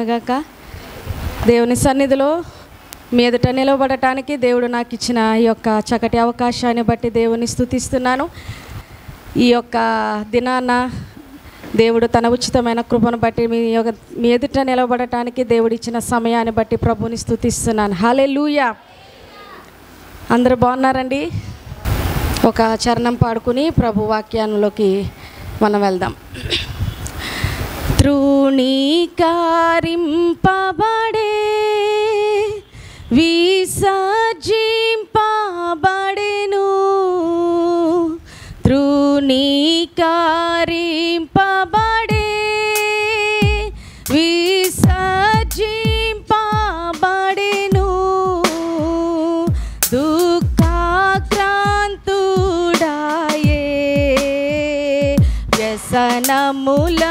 కలుగునుగాక. దేవుని సన్నిధిలో మీ ఎదుట నిలబడటానికి దేవుడు నాకు ఇచ్చిన ఈ యొక్క చక్కటి అవకాశాన్ని బట్టి దేవుని స్తుతిస్తున్నాను. ఈ యొక్క దినాన దేవుడు తన ఉచితమైన కృపను బట్టి మీ ఎదుట నిలబడటానికి దేవుడు ఇచ్చిన సమయాన్ని బట్టి ప్రభుని స్తుతిస్తున్నాను. హల్లెలూయా. అందరూ బాగున్నారండి? ఒక చరణం పాడుకుని ప్రభు వాక్యాన్లోకి మనం వెళ్దాం. తృణీకరింపబడే విసర్జింపబడెను, తృణీకరింపబడే విసర్జింపబడెను, దుఃఖాక్రాంతుడాయే వ్యసనముల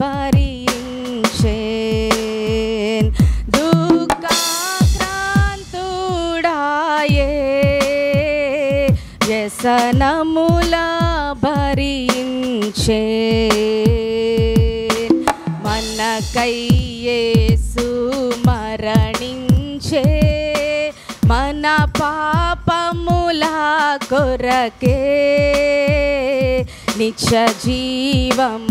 భరించేన్, దుఃఖాక్రాంతుడాయే వ్యసనముల భరించేన్, మనకై యేసు మరణించే మన పాపముల కొరకే, నిత్య జీవమునిచ్చుటకే,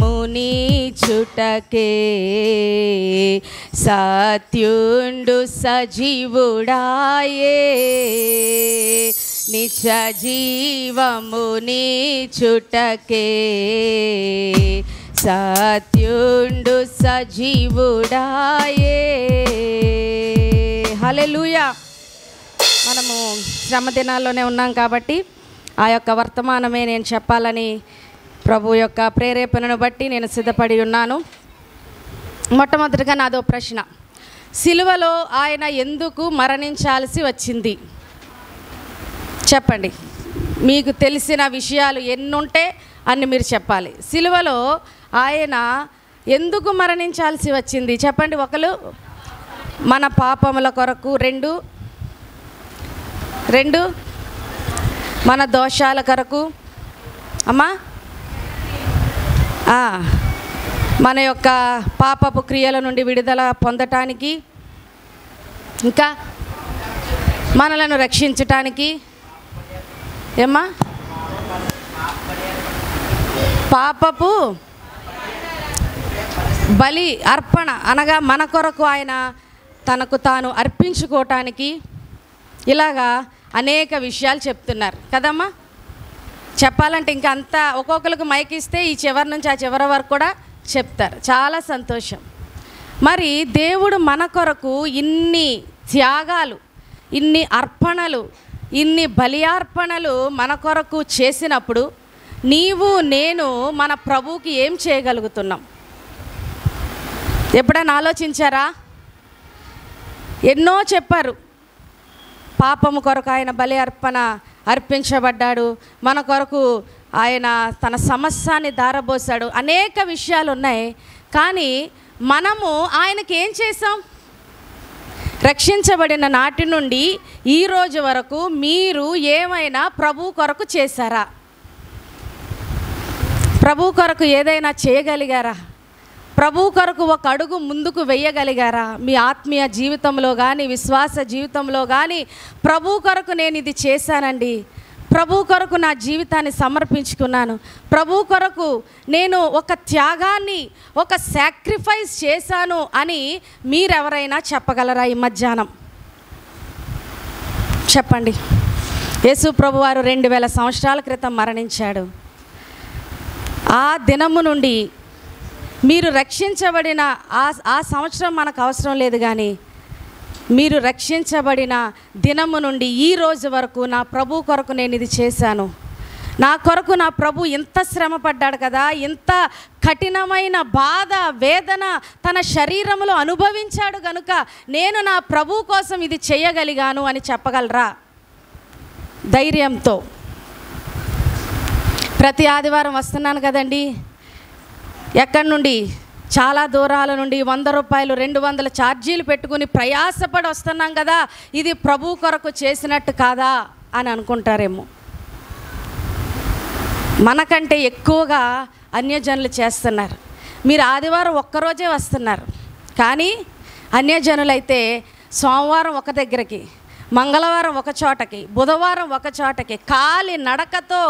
సత్యుండు సజీవుడాయే నిత్య జీవమునిచ్చుటకే, సత్యుండు సజీవుడాయే. హల్లెలూయా. మనము శ్రమ దినాల్లోనే ఉన్నాం కాబట్టి ఆ యొక్క వర్తమానమే నేను చెప్పాలని ప్రభు యొక్క ప్రేరేపణను బట్టి నేను సిద్ధపడి ఉన్నాను. మొట్టమొదటిగా నాదో ప్రశ్న. సిలువలో ఆయన ఎందుకు మరణించాల్సి వచ్చింది? చెప్పండి. మీకు తెలిసిన విషయాలు ఎన్నుంటే అన్ని మీరు చెప్పాలి. సిలువలో ఆయన ఎందుకు మరణించాల్సి వచ్చింది చెప్పండి. ఒకరు మన పాపముల కొరకు, రెండు మన దోషాల కొరకు, అమ్మా మన యొక్క పాపపు క్రియల నుండి విడుదల పొందటానికి, ఇంకా మనలను రక్షించటానికి, ఏమ్మా పాపపు బలి అర్పణ అనగా మన కొరకు ఆయన తనకు తాను అర్పించుకోవటానికి, ఇలాగా అనేక విషయాలు చెప్తున్నారు కదమ్మా. చెప్పాలంటే ఇంకా అంతా ఒక్కొక్కరికి మైక్ ఇస్తే ఈ చివరి నుంచి ఆ చివరి వరకు కూడా చెప్తారు. చాలా సంతోషం. మరి దేవుడు మన కొరకు ఇన్ని త్యాగాలు, ఇన్ని అర్పణలు, ఇన్ని బలియార్పణలు మన కొరకు చేసినప్పుడు నీవు నేను మన ప్రభువుకి ఏం చేయగలుగుతున్నాం? ఎప్పుడైనా ఆలోచించారా? ఎన్నో చెప్పారు. పాపము కొరకు ఆయన బలి అర్పణ అర్పించబడ్డాడు, మన కొరకు ఆయన తన సమస్యాన్ని ధారబోసాడు, అనేక విషయాలు ఉన్నాయి. కానీ మనము ఆయనకి ఏం చేసాం? రక్షించబడిన నాటి నుండి ఈ రోజు వరకు మీరు ఏమైనా ప్రభు కొరకు చేశారా? ప్రభు కొరకు ఏదైనా చేయగలిగారా? ప్రభు కొరకు ఒక అడుగు ముందుకు వెయ్యగలిగారా? మీ ఆత్మీయ జీవితంలో కానీ, విశ్వాస జీవితంలో కానీ ప్రభు కొరకు నేను ఇది చేశానండి, ప్రభు కొరకు నా జీవితాన్ని సమర్పించుకున్నాను, ప్రభు కొరకు నేను ఒక త్యాగాన్ని, ఒక సాక్రిఫైస్ చేశాను అని మీరెవరైనా చెప్పగలరా? ఈ మధ్యాహ్నం చెప్పండి. యేసు ప్రభు వారు 2000 సంవత్సరాల క్రితం మరణించాడు. ఆ దినము నుండి మీరు రక్షించబడిన ఆ సంవత్సరం మనకు అవసరం లేదు, కానీ మీరు రక్షించబడిన దినము నుండి ఈ రోజు వరకు నా ప్రభు కొరకు నేను ఇది చేశాను, నా కొరకు నా ప్రభు ఇంత శ్రమ పడ్డాడు కదా, ఇంత కఠినమైన బాధ వేదన తన శరీరంలో అనుభవించాడు కనుక నేను నా ప్రభు కోసం ఇది చేయగలిగాను అని చెప్పగలరా ధైర్యంతో? ప్రతి ఆదివారం వస్తున్నాను కదండి, ఎక్కడి నుండి? చాలా దూరాల నుండి 100 రూపాయలు 200 ఛార్జీలు పెట్టుకుని ప్రయాసపడి వస్తున్నాం కదా, ఇది ప్రభు కొరకు చేసినట్టు కాదా అని అనుకుంటారేమో. మనకంటే ఎక్కువగా అన్యజనులు చేస్తున్నారు. మీరు ఆదివారం ఒక్కరోజే వస్తున్నారు, కానీ అన్యజనులైతే సోమవారం ఒక దగ్గరికి, మంగళవారం ఒక చోటకి, బుధవారం ఒక చోటకి కాలి నడకతో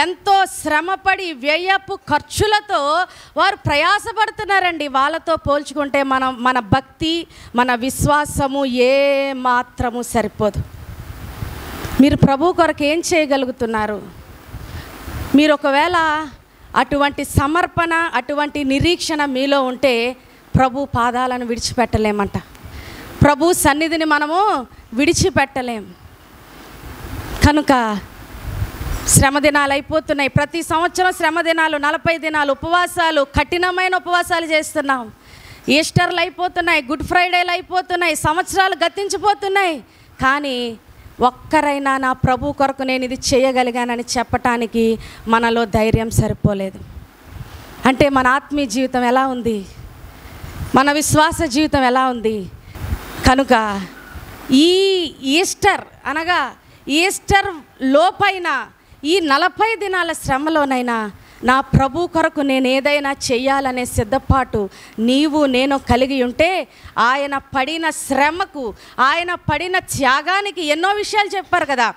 ఎంతో శ్రమపడి వ్యయపు ఖర్చులతో వారు ప్రయాసపడుతున్నారండి. వాళ్ళతో పోల్చుకుంటే మన భక్తి, మన విశ్వాసము ఏ మాత్రము సరిపోదు. మీరు ప్రభు కొరకు ఏం చేయగలుగుతున్నారు? మీరు ఒకవేళ అటువంటి సమర్పణ, అటువంటి నిరీక్షణ మీలో ఉంటే ప్రభు పాదాలను విడిచిపెట్టలేమంట. ప్రభు సన్నిధిని మనము విడిచిపెట్టలేం. కనుక శ్రమ దినాలు అయిపోతున్నాయి. ప్రతి సంవత్సరం శ్రమ దినాలు, 40 దినాలు ఉపవాసాలు, కఠినమైన ఉపవాసాలు చేస్తున్నాం. ఈస్టర్లు అయిపోతున్నాయి, గుడ్ ఫ్రైడేలు అయిపోతున్నాయి, సంవత్సరాలు గతించిపోతున్నాయి. కానీ ఒక్కరైనా నా ప్రభు కొరకు నేను ఇది చేయగలిగానని చెప్పటానికి మనలో ధైర్యం సరిపోలేదు. అంటే మన ఆత్మీయ జీవితం ఎలా ఉంది? మన విశ్వాస జీవితం ఎలా ఉంది? కనుక ఈ ఈస్టర్ అనగా ఈస్టర్ లోపైన ఈ 40 దినాల శ్రమలోనైనా నా ప్రభు కొరకు నేను ఏదైనా చెయ్యాలనే సిద్ధపాటు నీవు నేను కలిగి ఉంటే, ఆయన పడిన శ్రమకు, ఆయన పడిన త్యాగానికి ఎన్నో విషయాలు చెప్పారు కదా.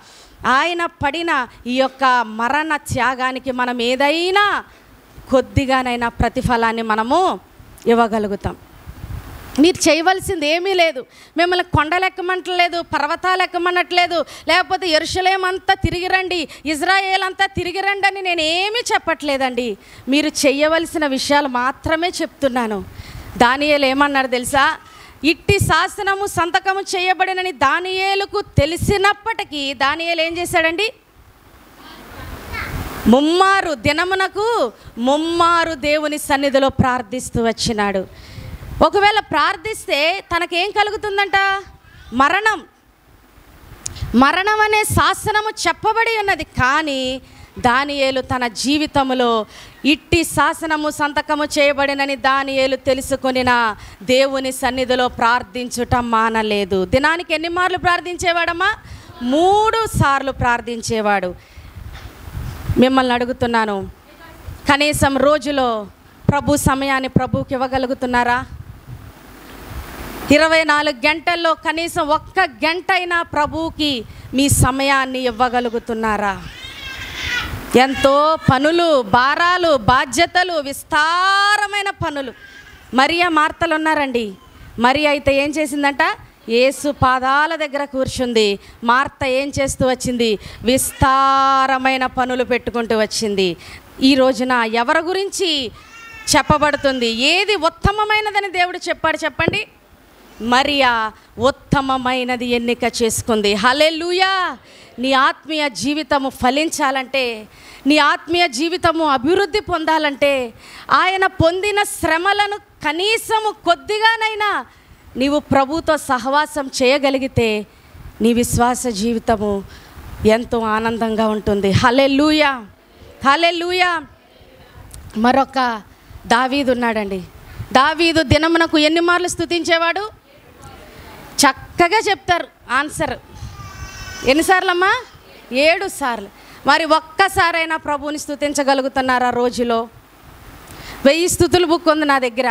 ఆయన పడిన ఈ యొక్క మరణ త్యాగానికి మనం ఏదైనా కొద్దిగానైనా ప్రతిఫలాన్ని మనము ఇవ్వగలుగుతాం. మీరు చేయవలసింది ఏమీ లేదు. మిమ్మల్ని కొండలు ఎక్కమంటలేదు, పర్వతాలు ఎక్కమనట్లేదు, లేకపోతే యెరూషలేము అంతా తిరిగి రండి, ఇజ్రాయేల్ అంతా తిరిగి రండి అని నేనేమీ చెప్పట్లేదండి. మీరు చేయవలసిన విషయాలు మాత్రమే చెప్తున్నాను. దానియేలు ఏమన్నారు తెలుసా? ఇట్టి శాసనము సంతకము చేయబడినని దానియేలుకు తెలిసినప్పటికీ దానియేలు ఏం చేశాడండి? ముమ్మారు దినమునకు ముమ్మారు దేవుని సన్నిధిలో ప్రార్థిస్తూ వచ్చినాడు. ఒకవేళ ప్రార్థిస్తే తనకేం కలుగుతుందంట? మరణం అనే శాసనము చెప్పబడి ఉన్నది. కానీ దానియేలు తన జీవితంలో ఇట్టి శాసనము సంతకము చేయబడినని దానియేలు తెలుసుకొనిన దేవుని సన్నిధిలో ప్రార్థించుట మానలేదు. దినానికి ఎన్ని మార్లు ప్రార్థించేవాడమ్మా? 3 సార్లు ప్రార్థించేవాడు. మిమ్మల్ని అడుగుతున్నాను, కనీసం రోజులో ప్రభు సమయాన్ని ప్రభువుకి ఇవ్వగలుగుతున్నారా? 24 గంటల్లో కనీసం 1 గంట అయినా ప్రభువుకి మీ సమయాన్ని ఇవ్వగలుగుతున్నారా? ఎంతో పనులు, భారాలు, బాధ్యతలు, విస్తారమైన పనులు. మరియా, మార్తలు ఉన్నారండి. మరియా అయితే ఏం చేసిందంట? యేసు పాదాల దగ్గర కూర్చుంది. మార్త ఏం చేస్తూ వచ్చింది? విస్తారమైన పనులు పెట్టుకుంటూ వచ్చింది. ఈ రోజున ఎవరి గురించి చెప్పబడుతుంది? ఏది ఉత్తమమైనదని దేవుడు చెప్పాడు చెప్పండి? మరియా ఉత్తమమైనది ఎన్నిక చేసుకుంది. హల్లెలూయా! నీ ఆత్మీయ జీవితము ఫలించాలంటే, నీ ఆత్మీయ జీవితము అభివృద్ధి పొందాలంటే, ఆయన పొందిన శ్రమలను కనీసము కొద్దిగానైనా నీవు ప్రభుతో సహవాసం చేయగలిగితే నీ విశ్వాస జీవితము ఎంతో ఆనందంగా ఉంటుంది. హల్లెలూయా! హల్లెలూయా! మరొక దావీదు ఉన్నాడండి. దావీదు దినమునకు ఎన్ని మార్లు స్తుతించేవాడు? చక్కగా చెప్తారు ఆన్సర్. ఎన్నిసార్లమ్మా? 7 సార్లు. మరి ఒక్కసారైనా ప్రభువుని స్తుతించగలుగుతున్నారా రోజులో? 1000 స్తుతుల బుక్ ఉంది నా దగ్గర.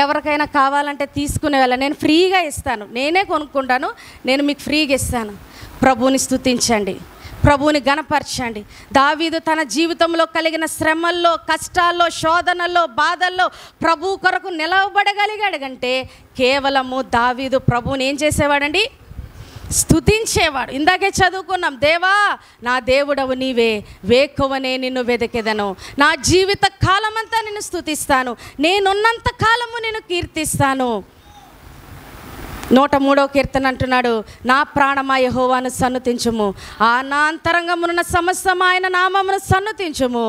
ఎవరికైనా కావాలంటే తీసుకునే వాళ్ళ, నేను ఫ్రీగా ఇస్తాను, నేనే కొనుక్కుంటాను, నేను మీకు ఫ్రీగా ఇస్తాను. ప్రభువుని స్తుతించండి, ప్రభువుని గణపరచండి. దావీదు తన జీవితంలో కలిగిన శ్రమల్లో, కష్టాల్లో, శోధనల్లో, బాధల్లో ప్రభు కొరకు నిలవబడగలిగాడు అంటే కేవలము దావీదు ప్రభువుని ఏం చేసేవాడండి? స్తుతించేవాడు. ఇందాకే చదువుకున్నాం, దేవా నా దేవుడవు నీవే, వేకువనే నిన్ను వెదకెదను, నా జీవిత కాలమంతా నిన్ను స్తుతిస్తాను, నేనున్నంత కాలము నిన్ను కీర్తిస్తాను. 103వ కీర్తన అంటున్నాడు, నా ప్రాణమా యెహోవాను సన్నుతించుము, ఆ నా అంతరంగమున సమస్తము ఆయన నామమును సన్నుతించుము.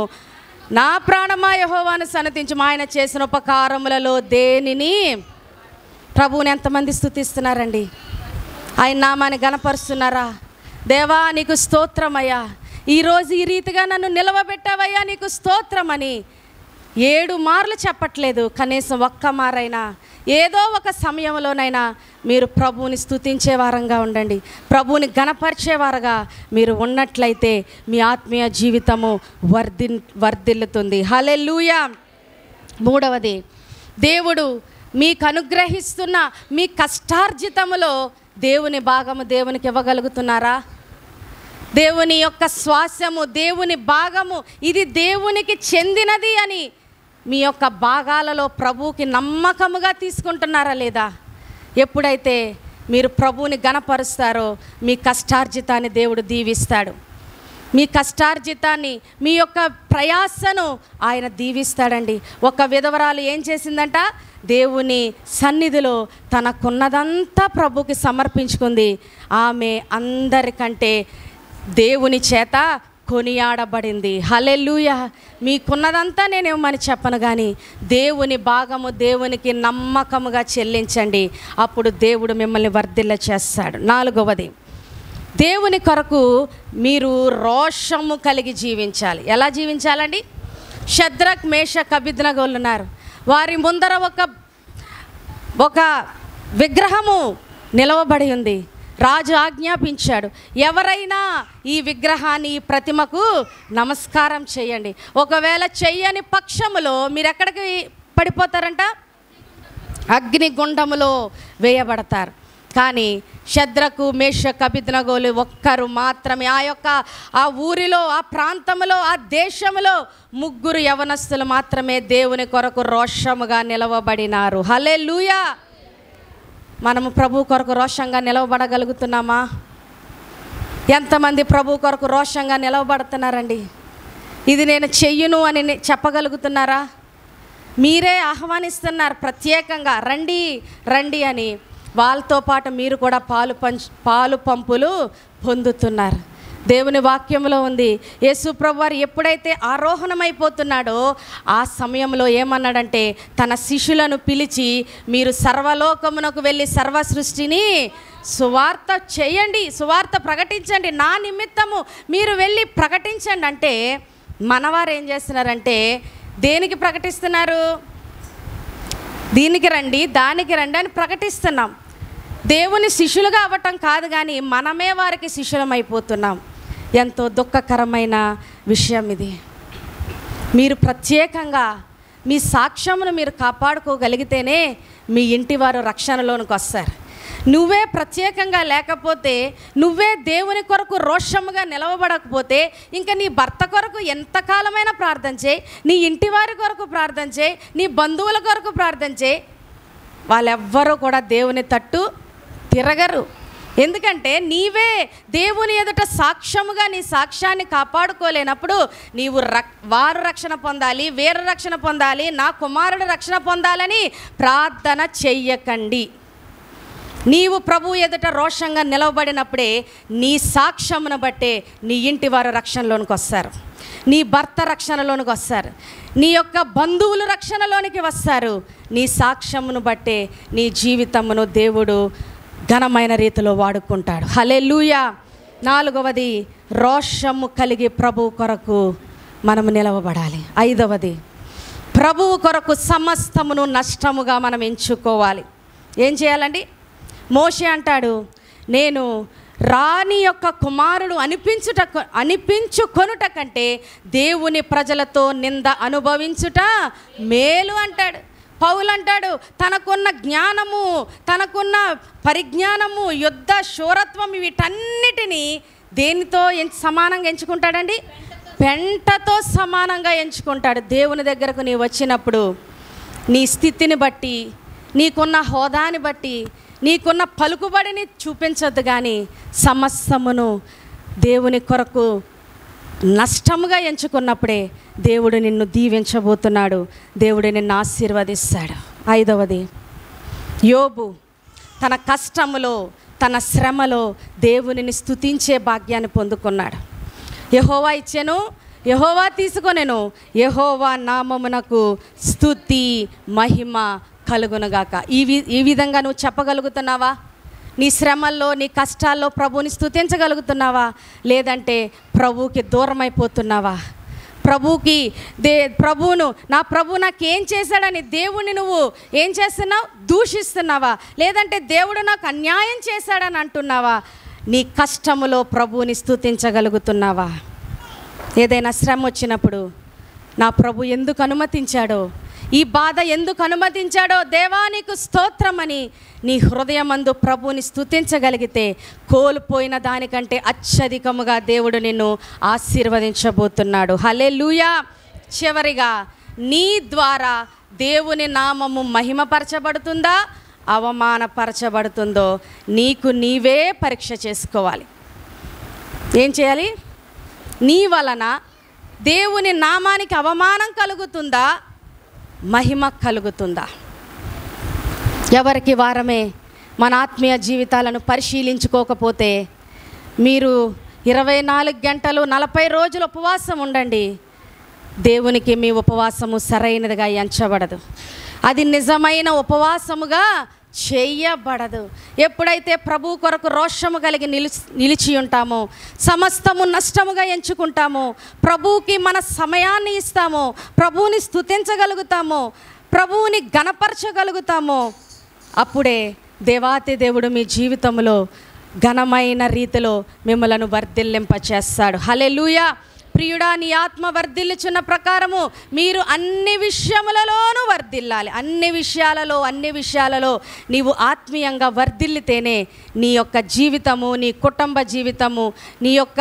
నా ప్రాణమా యెహోవాను సన్నుతించుము. ఆయన చేసిన ఉపకారములలో దేనిని? ప్రభువుని ఎంతమంది స్తుతిస్తున్నారండి? ఆయన నామాన్ని గణపరుస్తున్నారా? దేవా నీకు స్తోత్రమయ్యా, ఈరోజు ఈ రీతిగా నన్ను నిలవబెట్టావయ్యా, నీకు స్తోత్రమని 7 మార్లు చెప్పట్లేదు. కనీసం 1 మారైనా ఏదో ఒక సమయంలోనైనా మీరు ప్రభువుని స్తుతించే వారంగా ఉండండి. ప్రభువుని గణపరిచేవారుగా మీరు ఉన్నట్లయితే మీ ఆత్మీయ జీవితము వర్ధిల్లుతుంది. హల్లెలూయా! 3వది, దేవుడు మీకు అనుగ్రహిస్తున్న మీ కష్టార్జితములో దేవుని భాగము దేవునికి ఇవ్వగలుగుతున్నారా? దేవుని యొక్క శ్వాసము, దేవుని భాగము, ఇది దేవునికి చెందినది అని మీ యొక్క భాగాలలో ప్రభువుకి నమ్మకముగా తీసుకుంటున్నారా లేదా? ఎప్పుడైతే మీరు ప్రభువుని గణపరుస్తారో మీ కష్టార్జితాన్ని దేవుడు దీవిస్తాడు. మీ కష్టార్జితాన్ని, మీ యొక్క ప్రయాసను ఆయన దీవిస్తాడండి. ఒక విధవరాలు ఏం చేసిందంట? దేవుని సన్నిధిలో తనకున్నదంతా ప్రభుకి సమర్పించుకుంది. ఆమె అందరికంటే దేవుని చేత కొనియాడబడింది. హల్లెలూయా. మీకున్నదంతా నేనేమని చెప్పను, కానీ దేవుని భాగము దేవునికి నమ్మకముగా చెల్లించండి. అప్పుడు దేవుడు మిమ్మల్ని వర్ధిల్ల చేస్తాడు. 4వది, దేవుని కొరకు మీరు రోషము కలిగి జీవించాలి. ఎలా జీవించాలండి? షద్రక్, మేషక్, అబేద్నెగోలు ఉన్నారు. వారి ముందర ఒక విగ్రహము నిలవబడి ఉంది. రాజు ఆజ్ఞాపించాడు, ఎవరైనా ఈ విగ్రహాన్ని, ఈ ప్రతిమకు నమస్కారం చేయండి. ఒకవేళ చెయ్యని పక్షములో మీరు ఎక్కడికి పడిపోతారంట? అగ్నిగుండములో వేయబడతారు. కానీ షద్రకు, మేషక్, అబేద్నెగోలు ఒక్కరు మాత్రమే ఆ ఊరిలో, ఆ ప్రాంతంలో, ఆ దేశంలో 3 యవనస్తులు మాత్రమే దేవుని కొరకు రోషముగా నిలవబడినారు. హల్లెలూయా. మనము ప్రభు కొరకు రోషంగా నిలవబడగలుగుతున్నామా? ఎంతమంది ప్రభు కొరకు రోషంగా నిలవబడుతున్నారండి? ఇది నేను చెయ్యను అని చెప్పగలుగుతున్నారా? మీరే ఆహ్వానిస్తున్నారు ప్రత్యేకంగా, రండి రండి అని. వాళ్ళతో పాటు మీరు కూడా పాలు పంపులు పొందుతున్నారు. దేవుని వాక్యంలో ఉంది, యేసు ప్రభువారు ఎప్పుడైతే ఆరోహణమైపోతున్నాడో ఆ సమయంలో ఏమన్నాడంటే, తన శిష్యులను పిలిచి, మీరు సర్వలోకమునకు వెళ్ళి సర్వ సృష్టిని సువార్త చేయండి, సువార్త ప్రకటించండి, నా నిమిత్తము మీరు వెళ్ళి ప్రకటించండి అంటే, మనవారు ఏం చేస్తున్నారంటే దేనికి ప్రకటిస్తున్నారు? దీనికి రండి, దానికి రండి అని ప్రకటిస్తున్నాం. దేవుని శిష్యులుగా అవ్వటం కాదు, కానీ మనమే వారికి శిష్యులమైపోతున్నాం. ఎంతో దుఃఖకరమైన విషయం ఇది. మీరు ప్రత్యేకంగా మీ సాక్ష్యమును మీరు కాపాడుకోగలిగితేనే మీ ఇంటి వారు రక్షణలోనికి వస్తారు. నువ్వే ప్రత్యేకంగా లేకపోతే, నువ్వే దేవుని కొరకు రోషముగా నిలవబడకపోతే, ఇంకా నీ భర్త కొరకు ఎంతకాలమైనా ప్రార్థన చేయి, నీ ఇంటి వారి కొరకు ప్రార్థన చేయి, నీ బంధువుల కొరకు ప్రార్థన చేయి, వాళ్ళెవ్వరూ కూడా దేవుని తట్టు తిరగరు. ఎందుకంటే నీవే దేవుని ఎదుట సాక్ష్యముగా నీ సాక్ష్యాన్ని కాపాడుకోలేనప్పుడు వారు రక్షణ పొందాలి, వీరు రక్షణ పొందాలి, నా కుమారుడు రక్షణ పొందాలని ప్రార్థన చెయ్యకండి. నీవు ప్రభు ఎదుట రోషంగా నిలవబడినప్పుడే నీ సాక్ష్యమును బట్టే నీ ఇంటి వారు రక్షణలోనికి వస్తారు, నీ భర్త రక్షణలోనికి వస్తారు, నీ యొక్క బంధువులు రక్షణలోనికి వస్తారు. నీ సాక్ష్యమును బట్టే నీ జీవితమును దేవుడు ఘనమైన రీతిలో వాడుకుంటాడు. హల్లెలూయా. 4వది, రోషము కలిగి ప్రభువు కొరకు మనము నిలవబడాలి. 5వది, ప్రభువు కొరకు సమస్తమును నష్టముగా మనం ఎంచుకోవాలి. ఏం చేయాలండి? మోషే అంటాడు, నేను రాణి యొక్క కుమారుడు అనిపించుకొనుట కంటే దేవుని ప్రజలతో నింద అనుభవించుట మేలు అంటాడు. పౌలు అంటాడు, తనకున్న జ్ఞానము, తనకున్న పరిజ్ఞానము, యుద్ధ శూరత్వం, వీటన్నిటినీ దేనితో సమానంగా ఎంచుకుంటాడండి? పెంటతో సమానంగా ఎంచుకుంటాడు. దేవుని దగ్గరకు నీవు వచ్చినప్పుడు నీ స్థితిని బట్టి, నీకున్న హోదాని బట్టి, నీకున్న పలుకుబడిని చూపించొద్దు, కానీ సమస్తమును దేవుని కొరకు నష్టముగా ఎంచుకున్నప్పుడే దేవుడు నిన్ను దీవించబోతున్నాడు, దేవుడు నిన్ను ఆశీర్వదిస్తాడు. 5వది, యోబు తన కష్టములో, తన శ్రమలో దేవునిని స్తుతించే భాగ్యాన్ని పొందుకున్నాడు. యెహోవా ఇచ్చెను, యెహోవా తీసుకొనెను, యెహోవా నామమునకు స్తుతి మహిమ కలుగునుగాక. ఈ విధంగా నువ్వు చెప్పగలుగుతున్నావా? నీ శ్రమల్లో, నీ కష్టాల్లో ప్రభువుని స్తుతించగలుగుతున్నావా? లేదంటే ప్రభువుకి దూరం అయిపోతున్నావా? ప్రభువును, నా ప్రభు నాకేం చేశాడని దేవుణ్ణి నువ్వు ఏం చేస్తున్నావు? దూషిస్తున్నావా? లేదంటే దేవుడు నాకు అన్యాయం చేశాడని అంటున్నావా? నీ కష్టములో ప్రభువుని స్తుతించగలుగుతున్నావా? ఏదైనా శ్రమ వచ్చినప్పుడు నా ప్రభు ఎందుకు అనుమతించాడో, ఈ బాధ ఎందుకు అనుమతించాడో దేవా నీకు స్తోత్రమని నీ హృదయమందు ప్రభువుని స్తుతించగలిగితే కోల్పోయిన దానికంటే అత్యధికముగా దేవుడు నిన్ను ఆశీర్వదించబోతున్నాడు. హల్లెలూయా. చివరిగా నీ ద్వారా దేవుని నామము మహిమపరచబడుతుందా, అవమానపరచబడుతుందో నీకు నీవే పరీక్ష చేసుకోవాలి. ఏం చేయాలి? నీ వలన దేవుని నామానికి అవమానం కలుగుతుందా, మహిమ కలుగుతుందా? ఎవరికి వారమే మన ఆత్మీయ జీవితాలను పరిశీలించుకోకపోతే మీరు 24 గంటలు 40 రోజులు ఉపవాసం ఉండండి, దేవునికి మీ ఉపవాసము సరైనదిగా ఎంచబడదు. అది నిజమైన ఉపవాసముగా చేయబడదు. ఎప్పుడైతే ప్రభు కొరకు రోషము కలిగి నిలిచి ఉంటామో, సమస్తము నష్టముగా ఎంచుకుంటామో, ప్రభువుకి మన సమయాన్ని ఇస్తామో, ప్రభువుని స్తుతించగలుగుతామో, ప్రభువుని ఘనపరచగలుగుతామో, అప్పుడే దేవాతి దేవుడు మీ జీవితంలో ఘనమైన రీతిలో మిమ్మలను వర్ధిల్లింపచేస్తాడు. హల్లెలూయా. ప్రియుడా, నీ ఆత్మ వర్ధిల్లుచున్న ప్రకారము మీరు అన్ని విషయములలోనూ వర్ధిల్లాలి. అన్ని విషయాలలో నీవు ఆత్మీయంగా వర్ధిల్లితేనే నీ యొక్క జీవితము, నీ కుటుంబ జీవితము, నీ యొక్క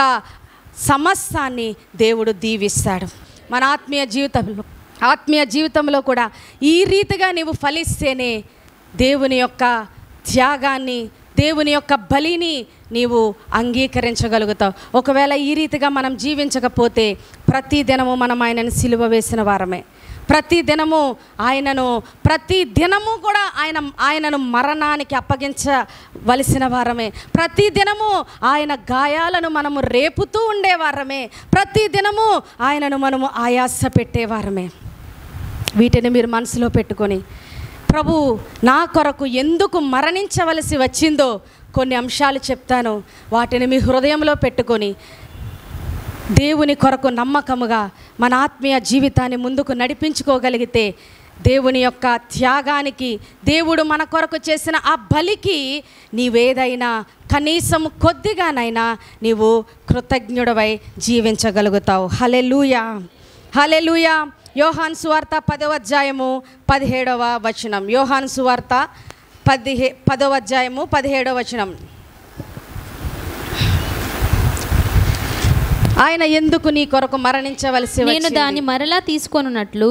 సమస్తాన్ని దేవుడు దీవిస్తాడు. మన ఆత్మీయ జీవితంలో కూడా ఈ రీతిగా నీవు ఫలిస్తేనే దేవుని యొక్క త్యాగాన్ని, దేవుని యొక్క బలిని నీవు అంగీకరించగలుగుతావు. ఒకవేళ ఈ రీతిగా మనం జీవించకపోతే ప్రతి దినము మనం ఆయనను సిలువ వేసిన వారమే. ప్రతి దినము కూడా ఆయనను మరణానికి అప్పగించవలసిన వారమే. ప్రతి దినము ఆయన గాయాలను మనము రేపుతూ ఉండేవారమే. ప్రతి దినము ఆయనను మనము ఆయాస పెట్టేవారమే. వీటిని మీరు మనసులో పెట్టుకొని, ప్రభు నా కొరకు ఎందుకు మరణించవలసి వచ్చిందో కొన్ని అంశాలు చెప్తాను, వాటిని మీ హృదయంలో పెట్టుకొని దేవుని కొరకు నమ్మకముగా మన ఆత్మీయ జీవితాన్ని ముందుకు నడిపించుకోగలిగితే దేవుని యొక్క త్యాగానికి, దేవుడు మన కొరకు చేసిన ఆ బలికి నీవేదైనా కనీసం కొద్దిగానైనా నీవు కృతజ్ఞుడవై జీవించగలుగుతావు. హల్లెలూయా, హల్లెలూయా. యోహాను సువార్త 10వ అధ్యాయము 17వ వచనం. యోహాను సువార్త 10వ అధ్యాయము 17వ వచనం. ఆయన ఎందుకు నీ కొరకు మరణించవలసి వచ్చింది? నేను దాన్ని మరలా తీసుకొనున్నట్లు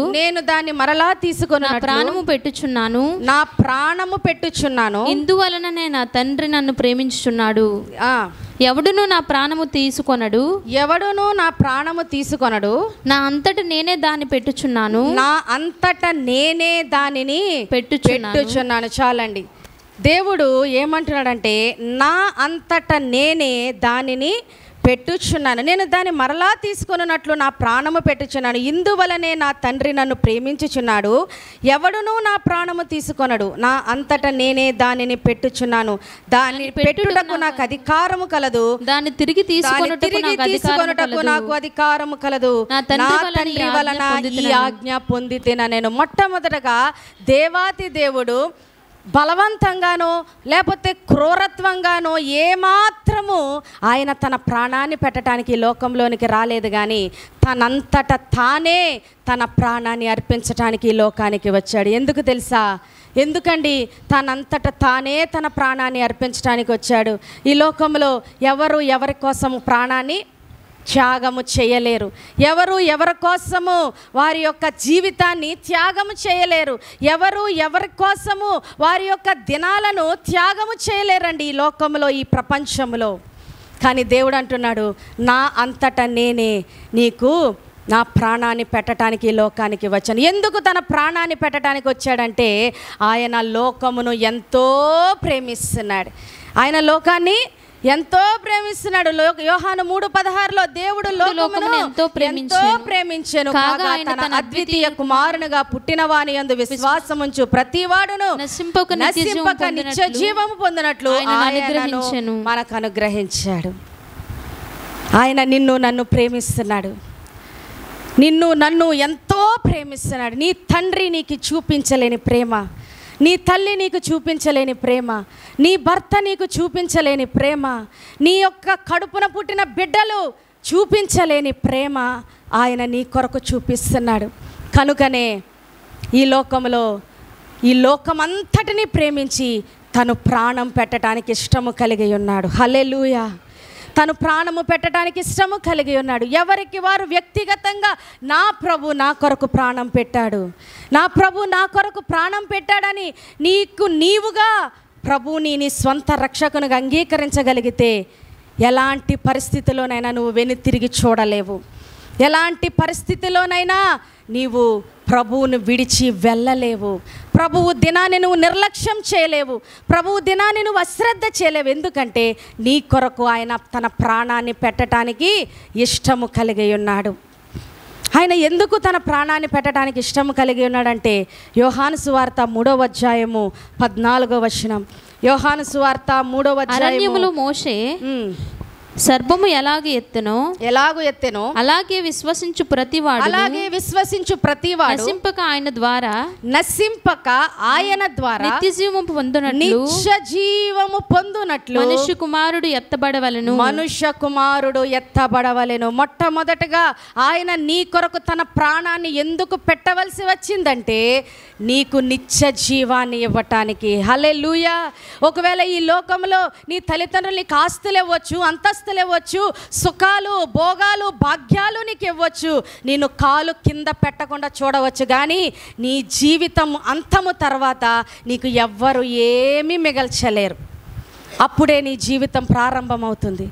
నా ప్రాణము పెట్టుచున్నాను. ఇందువలననే నా తండ్రి నన్ను ప్రేమించుచున్నాడు. ఎవడును నా ప్రాణము తీసుకొనడు. నా అంతట నేనే దాన్ని పెట్టుచున్నాను. పెట్టుచున్నాను. చాలండి. దేవుడు ఏమంటున్నాడంటే, నా అంతట నేనే దానిని పెట్టుచున్నాను, నేను దాన్ని మరలా తీసుకొనున్నట్లు నా ప్రాణము పెట్టుచున్నాను. ఇందువలనే నా తండ్రి నన్ను ప్రేమించుచున్నాడు. ఎవడునూ నా ప్రాణము తీసుకొనడు. నా అంతట నేనే దానిని పెట్టుచున్నాను. దాన్ని పెట్టుటకు నాకు అధికారము కలదు, దాన్ని తిరిగి తీసుకొనుటకు నాకు అధికారము కలదు. నా తండ్రి వలన ఈ ఆజ్ఞ పొందితేనా. నేను మొట్టమొదటగా దేవాతి దేవుడు బలవంతంగానో లేకపోతే క్రూరత్వంగానో ఏమాత్రము ఆయన తన ప్రాణాన్ని పెట్టడానికి లోకంలోనికి రాలేదు, కానీ తనంతట తానే తన ప్రాణాన్ని అర్పించడానికి లోకానికి వచ్చాడు. ఎందుకు తెలుసా? ఎందుకండి తనంతట తానే తన ప్రాణాన్ని అర్పించడానికి వచ్చాడు. ఈ లోకంలో ఎవరి కోసం ప్రాణాన్ని త్యాగము చేయలేరు. ఎవరి కోసము వారి యొక్క జీవితాన్ని త్యాగము చేయలేరు. ఎవరి కోసము వారి యొక్క దినాలను త్యాగము చేయలేరండి ఈ లోకంలో, ఈ ప్రపంచంలో. కానీ దేవుడు అంటున్నాడు, నా అంతటా నేనే నీకు నా ప్రాణాన్ని పెట్టడానికి లోకానికి వచ్చాను. ఎందుకు తన ప్రాణాన్ని పెట్టడానికి వచ్చాడంటే, ఆయన లోకమును ఎంతో ప్రేమిస్తున్నాడు. ఆయన లోకాన్ని ఎంతో ప్రేమిస్తున్నాడు. యోహాను 3:16 దేవుడు లోకమును ఎంతో ప్రేమించెను కాగా తన అద్వితీయ కుమారునిగా పుట్టిన వాని యందు విశ్వాసముంచు ప్రతివాడును నశింపక నిత్య జీవము పొందినట్లు ఆయనను మనకు అనుగ్రహించాడు. ఆయన నిన్ను నన్ను ప్రేమిస్తున్నాడు. నిన్ను నన్ను ఎంతో ప్రేమిస్తున్నాడు. నీ తండ్రి నీకు చూపించలేని ప్రేమ, నీ తల్లి నీకు చూపించలేని ప్రేమ, నీ భర్త నీకు చూపించలేని ప్రేమ, నీ యొక్క కడుపున పుట్టిన బిడ్డలు చూపించలేని ప్రేమ ఆయన నీ కొరకు చూపిస్తున్నాడు. కనుకనే ఈ లోకమంతటిని ప్రేమించి తను ప్రాణం పెట్టడానికి ఇష్టము కలిగి ఉన్నాడు. హల్లెలూయా. తను ప్రాణము పెట్టడానికి ఇష్టము కలిగి ఉన్నాడు. ఎవరికి వారు వ్యక్తిగతంగా నా ప్రభు నా కొరకు ప్రాణం పెట్టాడు, నా ప్రభు నా కొరకు ప్రాణం పెట్టాడని నీవుగా ప్రభువుని నీ స్వంత రక్షకునిగా అంగీకరించగలిగితే ఎలాంటి పరిస్థితిలోనైనా నువ్వు వెనుతిరిగి చూడలేవు. ఎలాంటి పరిస్థితిలోనైనా నీవు ప్రభువును విడిచి వెళ్ళలేవు. ప్రభువు దినాన్ని నువ్వు నిర్లక్ష్యం చేయలేవు. ప్రభువు దినాన్ని నువ్వు అశ్రద్ధ చేయలేవు. ఎందుకంటే నీ కొరకు ఆయన తన ప్రాణాన్ని పెట్టడానికి ఇష్టము కలిగి ఉన్నాడు. ఆయన ఎందుకు తన ప్రాణాన్ని పెట్టడానికి ఇష్టము కలిగి ఉన్నాడంటే యోహాను సువార్త 3వ అధ్యాయము 14వ వచనం. యోహాను సువార్త 3వ అధ్యాయములో మోషే సర్పము ఎలాగూ ఎత్తెనో అలాగే విశ్వసించు ప్రతివాడు నశింపక ఆయన ద్వారా నిత్య జీవము పొందునట్లు మనుష్య కుమారుడు ఎత్తబడవలెను. మొట్టమొదటగా ఆయన నీ కొరకు తన ప్రాణాన్ని ఎందుకు పెట్టవలసి వచ్చిందంటే నీకు నిత్య జీవాన్ని ఇవ్వటానికి. హల్లెలూయా. ఒకవేళ ఈ లోకంలో నీ తల్లిదండ్రులు నీకు ఆస్తులు ఇవ్వచ్చు, అంతస్తులు ఇవ్వచ్చు, సుఖాలు భోగాలు భాగ్యాలు నీకు ఇవ్వచ్చు, నేను కాలు కింద పెట్టకుండా చూడవచ్చు, కానీ నీ జీవితం అంతము తర్వాత నీకు ఎవ్వరు ఏమీ మిగల్చలేరు. అప్పుడే నీ జీవితం ప్రారంభమవుతుంది.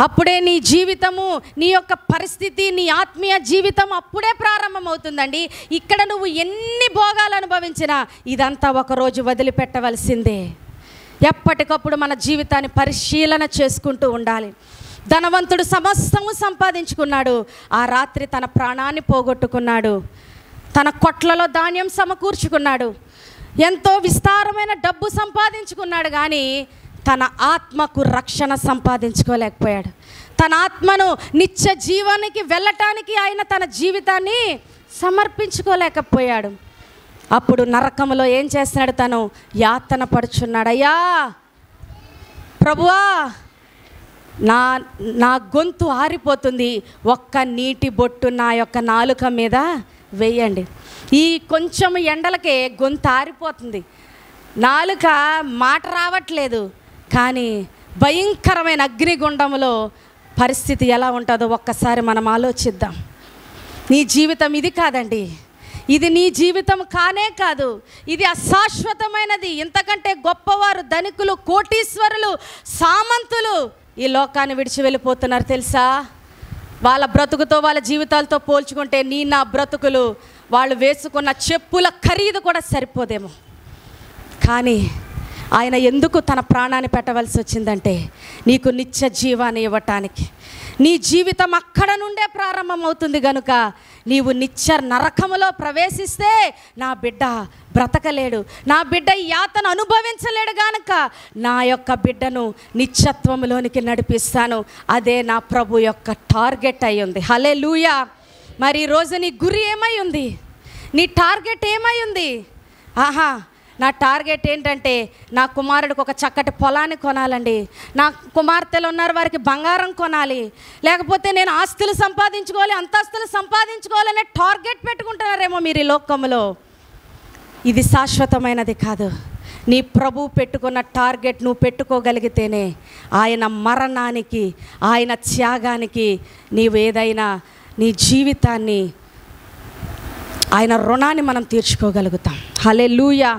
అప్పుడే నీ జీవితము, నీ యొక్క పరిస్థితి, నీ ఆత్మీయ జీవితం అప్పుడే ప్రారంభమవుతుందండి. ఇక్కడ నువ్వు ఎన్ని భోగాలు అనుభవించినా ఇదంతా ఒకరోజు వదిలిపెట్టవలసిందే. ఎప్పటికప్పుడు మన జీవితాన్ని పరిశీలన చేసుకుంటూ ఉండాలి. ధనవంతుడు సమస్తము సంపాదించుకున్నాడు, ఆ రాత్రి తన ప్రాణాన్ని పోగొట్టుకున్నాడు. తన కొట్లలో ధాన్యం సమకూర్చుకున్నాడు, ఎంతో విస్తారమైన డబ్బు సంపాదించుకున్నాడు, కానీ తన ఆత్మకు రక్షణ సంపాదించుకోలేకపోయాడు. తన ఆత్మను నిత్య జీవానికి వెళ్ళటానికి ఆయన తన జీవితాన్ని సమర్పించుకోలేకపోయాడు. అప్పుడు నరకంలో ఏం చేస్తున్నాడు? తను యాతన పడుచున్నాడు. అయ్యా ప్రభువా, నా గొంతు ఆరిపోతుంది, ఒక్క నీటి బొట్టు నా యొక్క నాలుక మీద వేయండి. ఈ కొంచెం ఎండలకే గొంతు ఆరిపోతుంది, నాలుక మాట రావట్లేదు. కానీ భయంకరమైన అగ్నిగుండంలో పరిస్థితి ఎలా ఉంటుందో ఒక్కసారి మనం ఆలోచిద్దాం. నీ జీవితం ఇది కాదండి, ఇది నీ జీవితం కానే కాదు, ఇది అశాశ్వతమైనది. ఇంతకంటే గొప్పవారు, ధనికులు, కోటీశ్వరులు, సామంతులు ఈ లోకాన్ని విడిచి వెళ్ళిపోతున్నారు తెలుసా? వాళ్ళ బ్రతుకుతో వాళ్ళ జీవితాలతో పోల్చుకుంటే నా బ్రతుకులు, వాళ్ళు వేసుకున్న చెప్పుల ఖరీదు కూడా సరిపోదేమో. కానీ ఆయన ఎందుకు తన ప్రాణాన్ని పెట్టవలసి వచ్చిందంటే నీకు నిత్య జీవాన్ని ఇవ్వటానికి. నీ జీవితం అక్కడ నుండే ప్రారంభమవుతుంది గనుక నీవు నిత్య నరకములో ప్రవేశిస్తే నా బిడ్డ బ్రతకలేడు, నా బిడ్డ యాతను అనుభవించలేడు గనుక నా యొక్క బిడ్డను నిత్యత్వంలోనికి నడిపిస్తాను. అదే నా ప్రభు యొక్క టార్గెట్ అయి ఉంది. హల్లెలూయా. మరి ఈరోజు నీ గురి ఏమై ఉంది? నీ టార్గెట్ ఏమై ఉంది? ఆహా, నా టార్గెట్ ఏంటంటే నా కుమారుడికి ఒక చక్కటి పొలాన్ని కొనాలండి, నా కుమార్తెలు ఉన్నారు వారికి బంగారం కొనాలి, లేకపోతే నేను ఆస్తులు సంపాదించుకోవాలి, అంతస్తులు సంపాదించుకోవాలనే టార్గెట్ పెట్టుకుంటున్నారేమో మీరు ఈ లోకంలో. ఇది శాశ్వతమైనది కాదు. నీ ప్రభు పెట్టుకున్న టార్గెట్ నువ్వు పెట్టుకోగలిగితేనే ఆయన మరణానికి, ఆయన త్యాగానికి నీవు ఏదైనా నీ జీవితాన్ని, ఆయన రుణాన్ని మనం తీర్చుకోగలుగుతాం. హల్లెలూయా.